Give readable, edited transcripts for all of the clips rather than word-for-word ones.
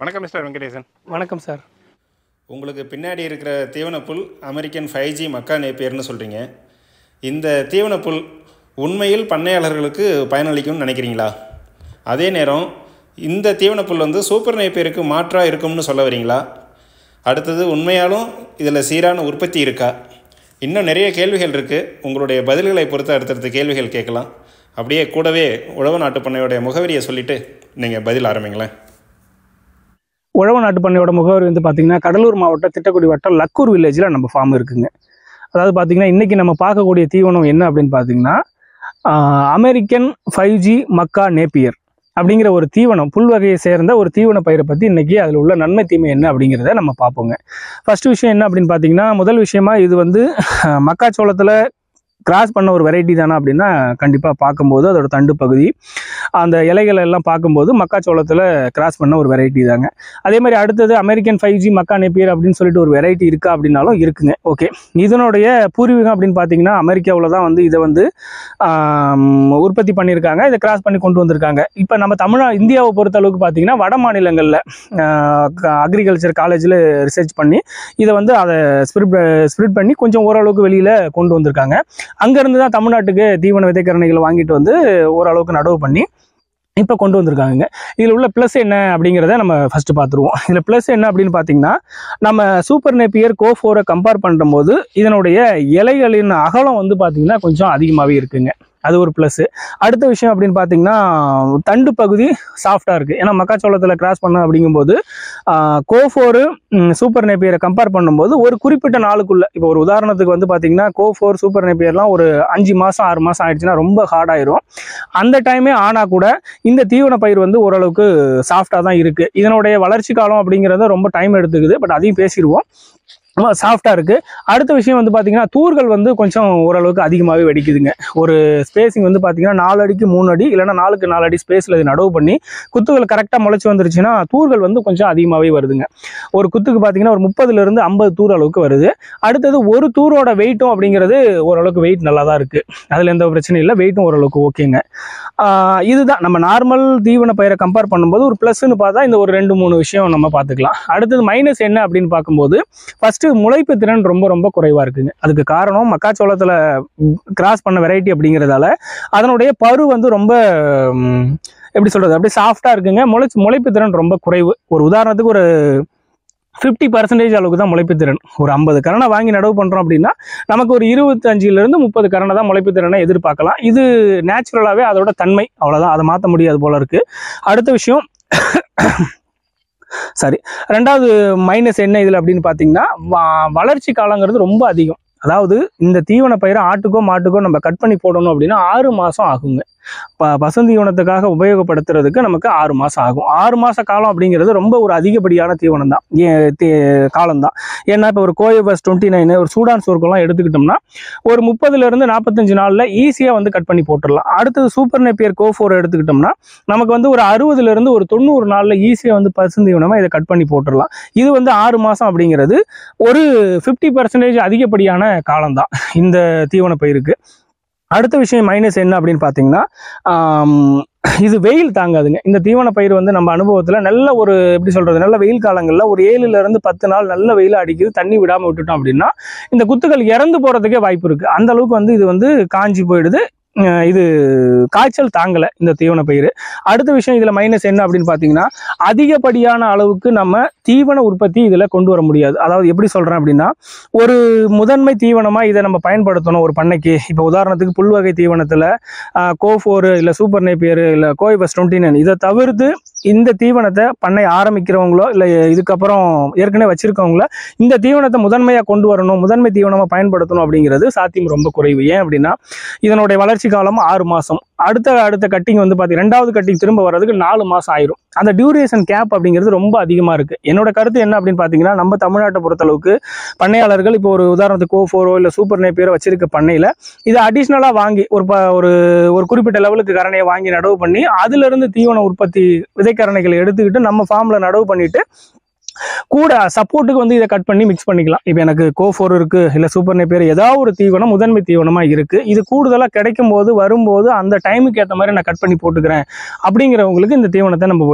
வணக்கம் மிஸ்டர் வெங்கடேசன். வணக்கம் சார். உங்களுக்கு பின்னாடி இருக்கிற தீவனப்புல் அமெரிக்கன் 5G மக்கா நேப்பியர்னு சொல்கிறீங்க. இந்த தீவனப்புல் உண்மையில் பண்ணையாளர்களுக்கு பயனளிக்கும்னு நினைக்கிறீங்களா? அதே நேரம் இந்த தீவனப்புல் சூப்பர் நேப்பியருக்கு மாற்றாக இருக்கும்னு சொல்ல வரீங்களா? அடுத்தது உண்மையாலும் இதில் சீரான உற்பத்தி இருக்கா? இன்னும் நிறைய கேள்விகள் இருக்குது. உங்களுடைய பதில்களை பொறுத்து அடுத்தடுத்த கேள்விகள் கேட்கலாம். அப்படியே கூடவே உழவு நாட்டு பண்ணையோடைய முகவரியை சொல்லிவிட்டு நீங்கள் பதில் ஆரம்பிங்களேன். உழவு நாட்டு பண்ணையோட முகவரி பார்த்தீங்கன்னா கடலூர் மாவட்டம் திட்டக்குடி வட்டம் லக்கூர் வில்லேஜில் நம்ம ஃபார்ம் இருக்குங்க. அதாவது பார்த்தீங்கன்னா இன்றைக்கி நம்ம பார்க்கக்கூடிய தீவனம் என்ன அப்படின்னு பார்த்தீங்கன்னா அமெரிக்கன் 5G மக்கா நேப்பியர் அப்படிங்கிற ஒரு தீவனம், புல் வகையை சேர்ந்த ஒரு தீவன பயிரை பற்றி இன்றைக்கி அதில் உள்ள நன்மை தீமை என்ன அப்படிங்கிறத நம்ம பார்ப்போங்க. ஃபஸ்ட்டு விஷயம் என்ன அப்படின்னு பார்த்தீங்கன்னா, முதல் விஷயமா இது மக்காச்சோளத்தில் கிராஸ் பண்ண ஒரு வெரைட்டி தானே அப்படின்னா கண்டிப்பாக பார்க்கும்போது அதோட தண்டு பகுதி அந்த இலைகள் எல்லாம் பார்க்கும்போது மக்காச்சோளத்தில் கிராஸ் பண்ண ஒரு வெரைட்டி தாங்க. அதே மாதிரி அடுத்தது அமெரிக்கன் 5G மக்கா நேப்பியர் அப்படின்னு சொல்லிட்டு ஒரு வெரைட்டி இருக்கா அப்படின்னாலும் இருக்குங்க. ஓகே, இதனுடைய பூர்வீகம் அப்படின்னு பார்த்தீங்கன்னா அமெரிக்காவில் தான் இதை உற்பத்தி பண்ணியிருக்காங்க. இதை கிராஸ் பண்ணி கொண்டு வந்திருக்காங்க. இப்போ நம்ம இந்தியாவை பொறுத்த அளவுக்கு பார்த்தீங்கன்னா வட மாநிலங்களில் அக்ரிகல்ச்சர் காலேஜில் ரிசர்ச் பண்ணி இதை அதை ஸ்ப்ரிட் பண்ணி கொஞ்சம் ஓரளவுக்கு வெளியில் கொண்டு வந்திருக்காங்க. அங்கேருந்து தான் தமிழ்நாட்டுக்கு தீவன விதைக்கரணைகளை வாங்கிட்டு ஓரளவுக்கு நடவு பண்ணி இப்போ கொண்டு வந்திருக்காங்க. இதில் உள்ள ப்ளஸ் என்ன அப்படிங்கிறத நம்ம ஃபஸ்ட்டு பார்த்துருவோம். இதில் ப்ளஸ் என்ன அப்படின்னு பார்த்தீங்கன்னா, நம்ம சூப்பர் நேப்பியர் கோ4 கம்பேர் பண்ணும்போது இதனுடைய இலைகளின் அகலம் பார்த்தீங்கன்னா கொஞ்சம் அதிகமாகவே இருக்குங்க. அது ஒரு ப்ளஸ்ஸு. அடுத்த விஷயம் அப்படின்னு பார்த்தீங்கன்னா தண்டு பகுதி சாஃப்டாக இருக்குது. ஏன்னா மக்காச்சோளத்தில் கிராஸ் பண்ண அப்படிங்கும்போது கோ4 சூப்பர் நேப்பியரை கம்பேர் பண்ணும்போது ஒரு குறிப்பிட்ட நாளுக்குள்ளே, இப்போ ஒரு உதாரணத்துக்கு பார்த்தீங்கன்னா கோ4 சூப்பர் நேப்பியர்லாம் ஒரு 5 மாதம் 6 மாதம் ஆயிடுச்சுன்னா ரொம்ப ஹார்டாயிரும். அந்த டைமே ஆனால் கூட இந்த தீவன பயிர் ஓரளவுக்கு சாஃப்டாக தான் இருக்குது. இதனுடைய வளர்ச்சி காலம் அப்படிங்கிறத ரொம்ப டைம் எடுத்துக்குது. பட் அதையும் பேசிடுவோம். சாஃப்டாக இருக்குது. அடுத்த விஷயம் பார்த்தீங்கன்னா தூர்கள் கொஞ்சம் ஓரளவுக்கு அதிகமாகவே வெடிக்குதுங்க. ஒரு ஸ்பேஸிங் பார்த்தீங்கன்னா 4 அடிக்கு 3 அடி இல்லைனா 4க்கு 4 அடி ஸ்பேஸில் இது நடவு பண்ணி குத்துகள் கரெக்டாக முளைச்சி வந்துருச்சுன்னா தூர்கள் கொஞ்சம் அதிகமாகவே வருதுங்க. ஒரு குத்துக்கு பார்த்தீங்கன்னா ஒரு 30லேருந்து 50 தூர் அளவுக்கு வருது. அடுத்தது ஒரு தூரோட வெயிட்டும் அப்படிங்கிறது ஓரளவுக்கு வெயிட் நல்லா தான் இருக்குது. அதில் எந்த பிரச்சனையும் இல்லை. வெயிட்டும் ஓரளவுக்கு ஓகேங்க. இதுதான் நம்ம நார்மல் தீவன பயிரை கம்பேர் பண்ணும்போது ஒரு ப்ளஸ்ன்னு பார்த்தா இந்த ஒரு 2-3 விஷயம் நம்ம பார்த்துக்கலாம். அடுத்தது மைனஸ் என்ன அப்படின்னு பார்க்கும்போது ஃபஸ்ட்டு முளைப்பு திறன் ரொம்ப ரொம்ப குறைவாக இருக்குங்க. அதுக்கு காரணம் மக்காச்சோளத்தில் கிராஸ் பண்ண வெரைட்டி அப்படிங்கிறதால அதனுடைய பரு ரொம்ப எப்படி சொல்கிறது, அப்படியே சாஃப்டாக இருக்குங்க. முளைப்பு திறன் ரொம்ப குறைவு. ஒரு உதாரணத்துக்கு ஒரு 50% அளவுக்கு தான் முளைப்பு திறன். ஒரு 50 கரணை வாங்கி நடவு பண்ணுறோம் அப்படின்னா நமக்கு ஒரு 25லேருந்து 30 கரணை தான் முளைப்பு திறனை எதிர்பார்க்கலாம். இது நேச்சுரலாகவே அதோட தன்மை, அவ்வளோதான். அதை மாற்ற முடியாது போல இருக்குது. அடுத்த விஷயம் சரி, ரெண்டாவது மைனஸ் என்ன இதில் அப்படின்னு பார்த்தீங்கன்னா வளர்ச்சி காலங்கிறது ரொம்ப அதிகம். அதாவது இந்த தீவன பயிரை ஆட்டுக்கோ மாட்டுக்கோ நம்ம கட் பண்ணி போடணும் அப்படின்னா 6 மாதம் ஆகுங்க. பசுந்தீவனத்துக்காக உபயோகப்படுத்துறதுக்கு நமக்கு 6 மாதம் ஆகும். 6 மாத காலம் அப்படிங்கிறது ரொம்ப ஒரு அதிகப்படியான தீவனம் தான், காலம்தான். ஏன்னா இப்போ ஒரு கோயோபஸ் 29 ஒரு சூடான் சோர்க்கெல்லாம் எடுத்துக்கிட்டோம்னா ஒரு 30லேருந்து 45 நாளில் ஈஸியாக கட் பண்ணி போட்டுடலாம். அடுத்தது சூப்பர் நேப்பியர் கோ4 எடுத்துக்கிட்டோம்னா நமக்கு ஒரு 60லேருந்து ஒரு 90 நாளில் ஈஸியாக பசுந்தீவனமாக இதை கட் பண்ணி போட்டுடலாம். இது 6 மாதம் அப்படிங்கிறது ஒரு 50% அதிகப்படியான காலம்தான் இந்த தீவன பயிருக்கு. அடுத்த விஷயம் மைனஸ் என்ன அப்படின்னு பார்த்தீங்கன்னா இது வெயில் தாங்காதுங்க. இந்த தீவன பயிர் நம்ம அனுபவத்தில் நல்ல ஒரு எப்படி சொல்கிறது, நல்ல வெயில் காலங்களில் ஒரு 7லேருந்து 10 நாள் நல்ல வெயில் அடிக்குது, தண்ணி விடாமல் விட்டுட்டோம் அப்படின்னா இந்த குத்துக்கள் இறந்து போகிறதுக்கே வாய்ப்பு இருக்குது. அந்த அளவுக்கு இது காஞ்சி போயிடுது. இது காய்ச்சல் தாங்கலை இந்த தீவன பயிர். அடுத்த விஷயம் இதில் மைனஸ் என்ன அப்படின்னு பார்த்தீங்கன்னா அதிகப்படியான அளவுக்கு நம்ம தீவன உற்பத்தி இதில் கொண்டு வர முடியாது. அதாவது எப்படி சொல்கிறேன் அப்படின்னா ஒரு முதன்மை தீவனமாக இதை நம்ம பயன்படுத்தணும் ஒரு பண்ணைக்கு. இப்போ உதாரணத்துக்கு புல் வகை தீவனத்தில் கோ4 இல்லை சூப்பர் நேப்பியர் இல்லை கோயோபஸ் 29 இதை தவிர்த்து இந்த தீவனத்தை பண்ணை ஆரம்பிக்கிறவங்களோ இல்லை இதுக்கப்புறம் ஏற்கனவே வச்சுருக்கவங்களோ இந்த தீவனத்தை முதன்மையாக கொண்டு வரணும், முதன்மை தீவனமாக பயன்படுத்தணும் அப்படிங்கிறது சாத்தியம் ரொம்ப குறைவு. ஏன் அப்படின்னா இதனுடைய வளர்ச்சி காலம் 6 மாதம். அடுத்த கட்டிங் பார்த்தீங்கன்னா 2வது கட்டிங் திரும்ப வர்றதுக்கு 4 மாதம் ஆயிரும். அந்த டியூரேஷன் கேப் அப்படிங்கிறது ரொம்ப அதிகமாக இருக்குது. என்னோட கருத்து என்ன அப்படின்னு பார்த்தீங்கன்னா நம்ம தமிழ்நாட்டை பொறுத்தளவுக்கு பண்ணையாளர்கள் இப்போ ஒரு உதாரணத்துக்கு கோ4 இல்லை சூப்பர் நேப்பியரோ வச்சிருக்க பண்ணையில் இதை அடிஷ்னலாக வாங்கி ஒரு குறிப்பிட்ட லெவலுக்கு கரணையை வாங்கி நடவு பண்ணி அதிலிருந்து தீவன உற்பத்தி விதைக்கரணைகளை எடுத்துக்கிட்டு நம்ம ஃபார்மில் நடவு பண்ணிட்டு கூட சப்போர்ட்டுக்கு வந்து இதை கட் பண்ணி மிக்ஸ் பண்ணிக்கலாம். இப்போ எனக்கு கோ4 இருக்கு, இல்லை சூப்பர் நேப்பியர் ஏதாவது ஒரு தீவனம் முதன்மை தீவனமாக இருக்கு, இது கூடுதலாக கிடைக்கும் போது வரும்போது அந்த டைமுக்கு ஏற்ற மாதிரி நான் கட் பண்ணி போட்டுக்கிறேன் அப்படிங்கிறவங்களுக்கு இந்த தீவனத்தை நம்ம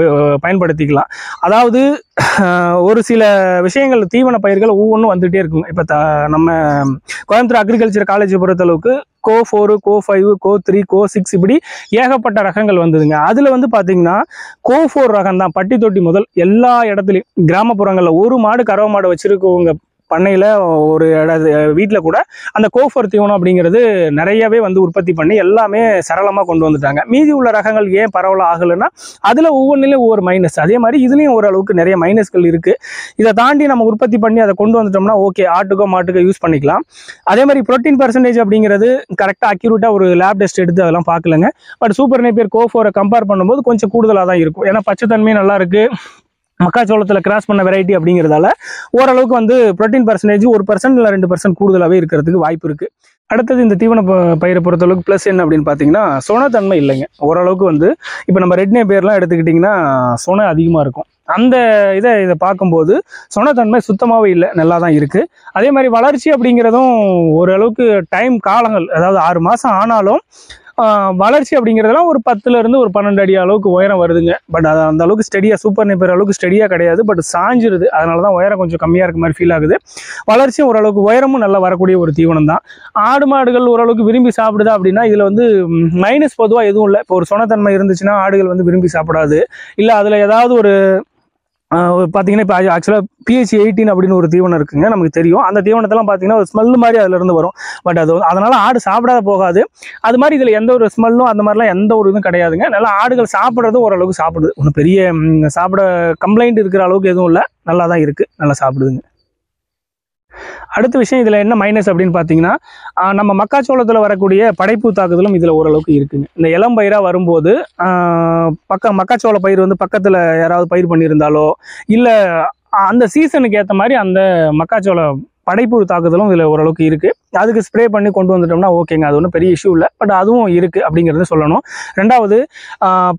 பயன்படுத்திக்கலாம். அதாவது ஒரு சில விஷயங்கள் தீவன பயிர்கள் ஒவ்வொன்றும் வந்துகிட்டே இருக்குங்க. இப்போ நம்ம கோயம்புத்தூர் அக்ரிகல்ச்சர் காலேஜை பொறுத்தளவுக்கு கோ4, கோ5, கோ3, கோ6 இப்படி ஏகப்பட்ட ரகங்கள் வந்ததுங்க. அதில் வந்து பார்த்தீங்கன்னா கோ4 ரகம் தான் பட்டி தொட்டி முதல் எல்லா இடத்துலையும் கிராமப்புறங்களில் ஒரு மாடு கறவை மாடு வச்சுருக்கவங்க பண்ணையில் ஒரு வீட்டில் கூட அந்த கோ4 தீவனம் அப்படிங்கிறது நிறையவே வந்து உற்பத்தி பண்ணி எல்லாமே சரளமாக கொண்டு வந்துட்டாங்க. மீதி உள்ள ரகங்கள் ஏன் பரவலாக ஆகலைன்னா அதில் ஒவ்வொன்றிலையும் ஒவ்வொரு மைனஸ், அதே மாதிரி இதுலேயும் ஓரளவுக்கு நிறைய மைனஸ்கள் இருக்குது. இதை தாண்டி நம்ம உற்பத்தி பண்ணி அதை கொண்டு வந்துட்டோம்னா ஓகே, ஆட்டுக்கோ மாட்டுக்கோ யூஸ் பண்ணிக்கலாம். அதே மாதிரி புரோட்டீன் பர்சன்டேஜ் அப்படிங்கிறது கரெக்டாக அக்யூரேட்டாக ஒரு லேப் டெஸ்ட் எடுத்து அதெல்லாம் பார்க்கலங்க. பட் சூப்பர் நேப்பியர் கோ4 கம்பேர் பண்ணும்போது கொஞ்சம் கூடுதலாக தான் இருக்கும். ஏன்னா பச்சைத்தன்மை நல்லா இருக்குது, மக்காச்சோளத்தில் கிராஸ் பண்ண வெரைட்டி அப்படிங்கிறதால ஓரளவுக்கு வந்து ப்ரோட்டீன் பர்சன்டேஜ் 1% இல்லை 2% கூடுதலாகவே இருக்கிறதுக்கு வாய்ப்பு இருக்குது. அடுத்தது இந்த தீவன பயிரை பொறுத்தளவுக்கு ப்ளஸ் என்ன அப்படின்னு பார்த்தீங்கன்னா சொனத்தன்மை இல்லைங்க. ஓரளவுக்கு வந்து இப்போ நம்ம ரெட் நேப்பியர்லாம் எடுத்துக்கிட்டிங்கன்னா சொனை அதிகமாக இருக்கும். அந்த இதை பார்க்கும்போது சொனத்தன்மை சுத்தமாகவே இல்லை, நல்லா தான் இருக்குது. அதே மாதிரி வளர்ச்சி அப்படிங்கிறதும் ஓரளவுக்கு டைம் காலங்கள், அதாவது 6 மாதம் ஆனாலும் வளர்ச்சி அப்படிங்கிறதெல்லாம் ஒரு 10லேருந்து ஒரு 12 அடி அளவுக்கு உயரம் வருதுங்க. பட் அது அந்த அளவுக்கு ஸ்டெடியாக சூப்பர் நேப்பியர் அளவுக்கு ஸ்டெடியாக கிடையாது, பட் சாஞ்சிருது. அதனால தான் உயரம் கொஞ்சம் கம்மியாக இருக்க மாதிரி ஃபீல் ஆகுது. வளர்ச்சியும் ஓரளவுக்கு உயரமும் நல்லா வரக்கூடிய ஒரு தீவனம் தான். ஆடு மாடுகள் ஓரளவுக்கு விரும்பி சாப்பிடுதா அப்படின்னா இதில் வந்து மைனஸ் பொதுவாக எதுவும் இல்லை. இப்போ ஒரு சொனத்தன்மை இருந்துச்சுன்னா ஆடுகள் வந்து விரும்பி சாப்பிடாது. இல்லை அதில் ஏதாவது ஒரு பார்த்தீங்கன்னா இப்போ ஆக்சுவலாக PH18 அப்படின்னு ஒரு தீவனம் இருக்குங்க, நமக்கு தெரியும். அந்த தீவனத்தெல்லாம் பார்த்தீங்கன்னா ஒரு ஸ்மெல் மாதிரி அதிலிருந்து வரும். பட் அது அதனால் ஆடு சாப்பிடாத போகாது. அது மாதிரி இதில் எந்த ஒரு ஸ்மெல்லும் அந்த மாதிரிலாம் எந்த ஒரு இதுவும் கிடையாதுங்க. நல்லா ஆடுகள் சாப்பிட்றதும் ஓரளவுக்கு சாப்பிடுது. ஒன்றும் பெரிய சாப்பிட கம்ப்ளைண்ட் இருக்கிற அளவுக்கு எதுவும் இல்லை, நல்லா தான் இருக்குது, நல்லா சாப்பிடுதுங்க. அடுத்த விஷயம் இதில் என்ன மைனஸ் அப்படின்னு பார்த்தீங்கன்னா நம்ம மக்காச்சோளத்தில் வரக்கூடிய படைப்பு தாக்குதலும் இதில் ஓரளவுக்கு இருக்குங்க. இந்த இளம் பயிராக வரும்போது மக்காச்சோள பயிர் வந்து பக்கத்தில் யாராவது பயிர் பண்ணியிருந்தாலோ இல்லை அந்த சீசனுக்கு ஏற்ற மாதிரி அந்த மக்காச்சோள படைப்பு தாக்குதலும் இதில் ஓரளவுக்கு இருக்குது. அதுக்கு ஸ்ப்ரே பண்ணி கொண்டு வந்துட்டோம்னா ஓகேங்க, அது ஒன்றும் பெரிய இஷ்யூ இல்லை. பட் அதுவும் இருக்குது அப்படிங்கிறத சொல்லணும். ரெண்டாவது,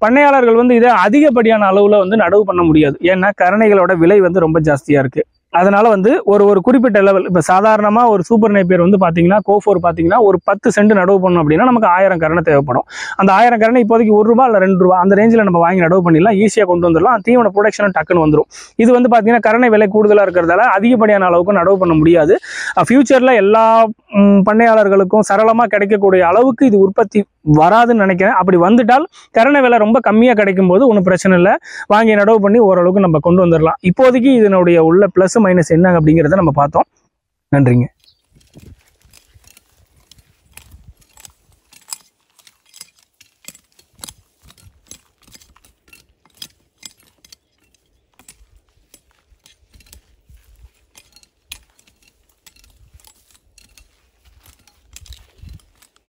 பண்ணையாளர்கள் வந்து இதை அதிகப்படியான அளவில் வந்து நடவு பண்ண முடியாது. ஏன்னா கரணைகளோட விலை வந்து ரொம்ப ஜாஸ்தியாக இருக்குது. அதனால வந்து ஒரு குறிப்பிட்ட லெவல், இப்போ சாதாரணமாக ஒரு சூப்பர் நேப்பியர் வந்து பார்த்தீங்கன்னா கோ4 பார்த்தீங்கன்னா ஒரு 10 சென்ட் நடவு பண்ணணும் அப்படின்னா நமக்கு 1000 கரணை தேவைப்படும். அந்த 1000 கரணை இப்போதைக்கு ₹1 இல்லை ₹2 அந்த ரேஞ்சில் நம்ம வாங்கி நடவு பண்ணிடலாம், ஈஸியாக கொண்டு வந்துடலாம். தீவன ப்ரொடக்ஷனும் டக்குன்னு வந்துடும். இது வந்து பார்த்தீங்கன்னா கரணை விலை கூடுதலாக இருக்கிறதால அதிகப்படியான அளவுக்கு நடவு பண்ண முடியாது. ஃபியூச்சரில் எல்லா பண்ணையாளர்களுக்கும் சரளமாக கிடைக்கக்கூடிய அளவுக்கு இது உற்பத்தி வராதுன்னு நினைக்கிறேன். அப்படி வந்துட்டால் கரணை விலை ரொம்ப கம்மியாக கிடைக்கும் போது ஒன்றும் பிரச்சனை இல்லை, வாங்கி நடவு பண்ணி ஓரளவுக்கு நம்ம கொண்டு வந்துடலாம். இப்போதைக்கு இதனுடைய உள்ள ப்ளஸ் மைனஸ் என்ன அப்படிங்கிறத நம்ம பார்த்தோம். நன்றிங்க.